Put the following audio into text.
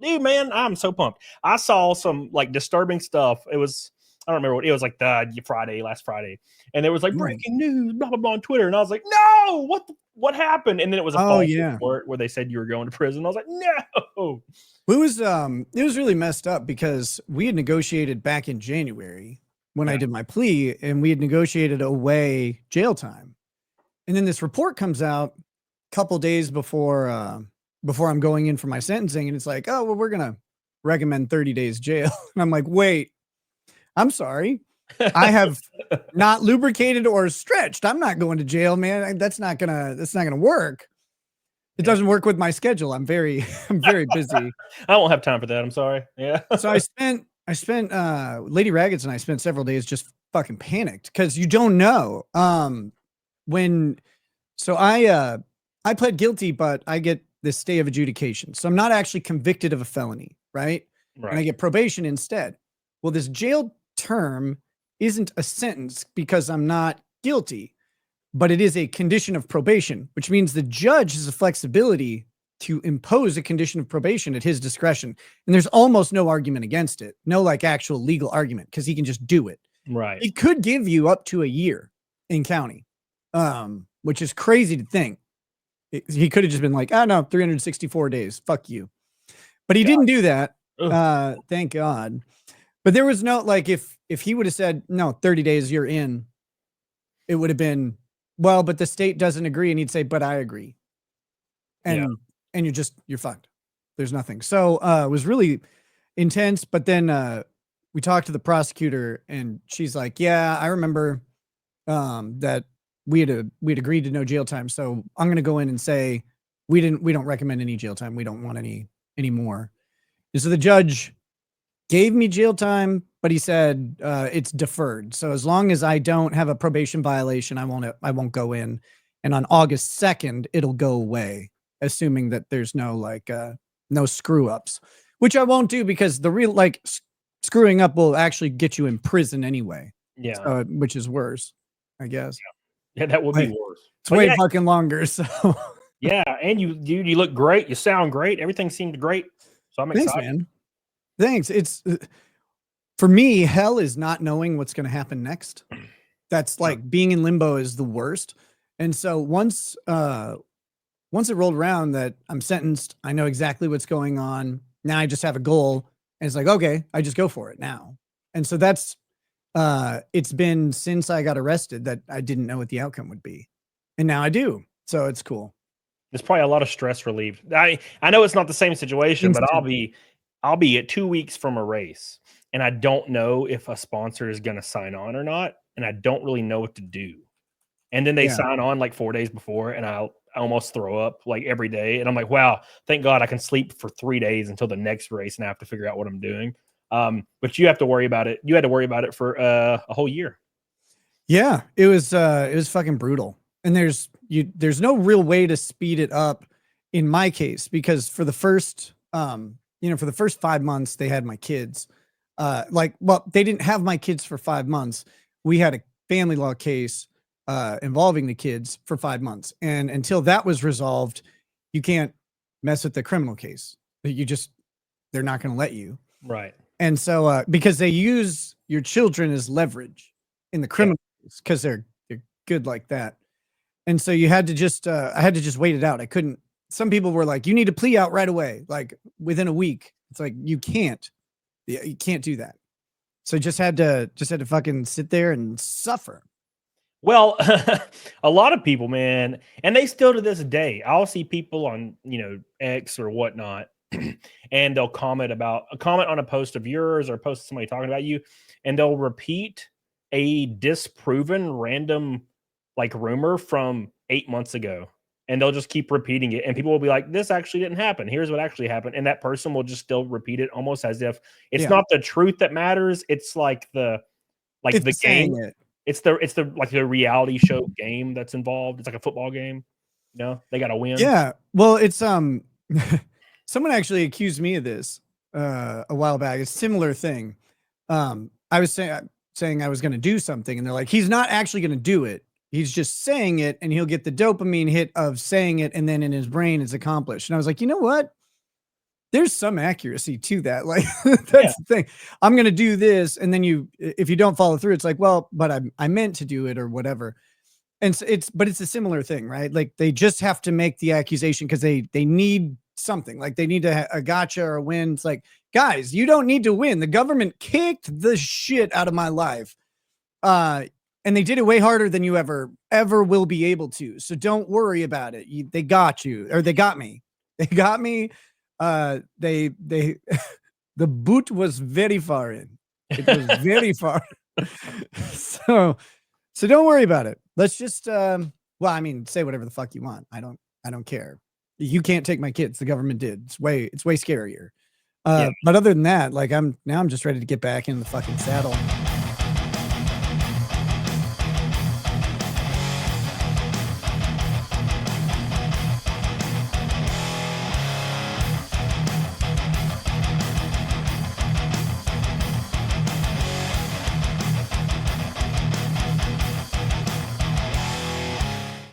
Dude, man, I'm so pumped. I saw some like disturbing stuff. I don't remember what it was, like the last Friday, and there was like Ooh. breaking news, blah blah blah on Twitter, and I was like, no, what happened? And then it was a Oh false yeah. report where they said you were going to prison. I was like, no. It was really messed up because we had negotiated back in January when I Yeah. did my plea, and we had negotiated away jail time. And then this report comes out a couple days before I'm going in for my sentencing, and it's like, oh well, we're gonna recommend 30 days jail. And I'm like, wait, I'm sorry. I have not lubricated or stretched. I'm not going to jail, man. That's not gonna work. It Yeah. doesn't work with my schedule. I'm very I'm very busy. I won't have time for that. I'm sorry. Yeah. So I spent Lady Raggets and I spent several days just fucking panicked because you don't know. When so I pled guilty, but I get this stay of adjudication. So I'm not actually convicted of a felony, right? And I Right. get probation instead. Well, this jail term isn't a sentence because I'm not guilty, but it is a condition of probation, which means the judge has the flexibility to impose a condition of probation at his discretion. And there's almost no argument against it. No like actual legal argument because he can just do it. Right. He could give you up to a year in county, which is crazy to think. He could have just been like, oh no, 364 days. Fuck you. But he didn't do that. Ugh. Thank God. But there was no like if he would have said, no, 30 days, you're in, it would have been, well, but the state doesn't agree. And he'd say, but I agree. Yeah. And you're fucked. There's nothing. So it was really intense. But then we talked to the prosecutor and she's like, yeah, I remember that we'd agreed to no jail time. So I'm gonna go in and say we don't recommend any jail time. We don't want any more. And so the judge gave me jail time, but he said it's deferred. So as long as I don't have a probation violation, I won't go in. And on August 2nd, it'll go away, assuming that there's no screw ups, which I won't do because the real screwing up will actually get you in prison anyway. Yeah. So, which is worse, I guess. Yeah, that would be Wait. worse. It's But way yeah, fucking longer. So yeah, and you look great. You sound great. Everything seemed great. So I'm thanks, excited. man. Thanks. It's for me, hell is not knowing what's going to happen next. That's like being in limbo is the worst. And so once it rolled around that I'm sentenced, I know exactly what's going on. Now I just have a goal and it's like, okay, I just go for it now. And so that's it's been since I got arrested that I didn't know what the outcome would be. And now I do. So it's cool. There's probably a lot of stress relief. I know it's not the same situation, but Instant. I'll be at 2 weeks from a race, and I don't know if a sponsor is going to sign on or not, and I don't really know what to do. And then they Yeah. sign on like 4 days before, and I almost throw up like every day. And I'm like, wow, thank God I can sleep for 3 days until the next race, and I have to figure out what I'm doing. But you have to worry about it. You had to worry about it for a whole year. Yeah, it was fucking brutal. And there's no real way to speed it up in my case because for the first for the first 5 months they had my kids. They didn't have my kids for 5 months. We had a family law case involving the kids for 5 months. And until that was resolved, you can't mess with the criminal case. They're not going to let you. Right. And so because they use your children as leverage in the criminal case because they're good like that. And so you had to just I had to just wait it out. I couldn't. Some people were like, you need to plea out right away, like within a week. It's like you can't do that. So just had to fucking sit there and suffer. Well, a lot of people, man, and they still to this day, I'll see people on, X or whatnot, and they'll comment on a post of yours or post somebody talking about you, and they'll repeat a disproven random like rumor from 8 months ago. And they'll just keep repeating it. And people will be like, this actually didn't happen. Here's what actually happened. And that person will just still repeat it almost as if it's not the truth that matters. It's like the game. It's the reality show game that's involved. It's like a football game. They got to win. Yeah. Well, it's someone actually accused me of this a while back. It's a similar thing. I was saying I was going to do something, and they're like, he's not actually going to do it. He's just saying it, and he'll get the dopamine hit of saying it, and then in his brain it's accomplished. And I was like, you know what? there's some accuracy to that. Like that's the thing. I'm going to do this. And then if you don't follow through, it's like, well, but I meant to do it or whatever. And so but it's a similar thing, right? Like they just have to make the accusation because they need something, like they need a gotcha or a win. It's like, guys, you don't need to win. The government kicked the shit out of my life. And they did it way harder than you ever will be able to. So don't worry about it. They got you, or they got me. They got me. They the boot was very far in. It was very far. So don't worry about it. Let's just well, I mean, say whatever the fuck you want. I don't care. You can't take my kids. The government did. It's way scarier. But other than that, like I'm just ready to get back in the fucking saddle.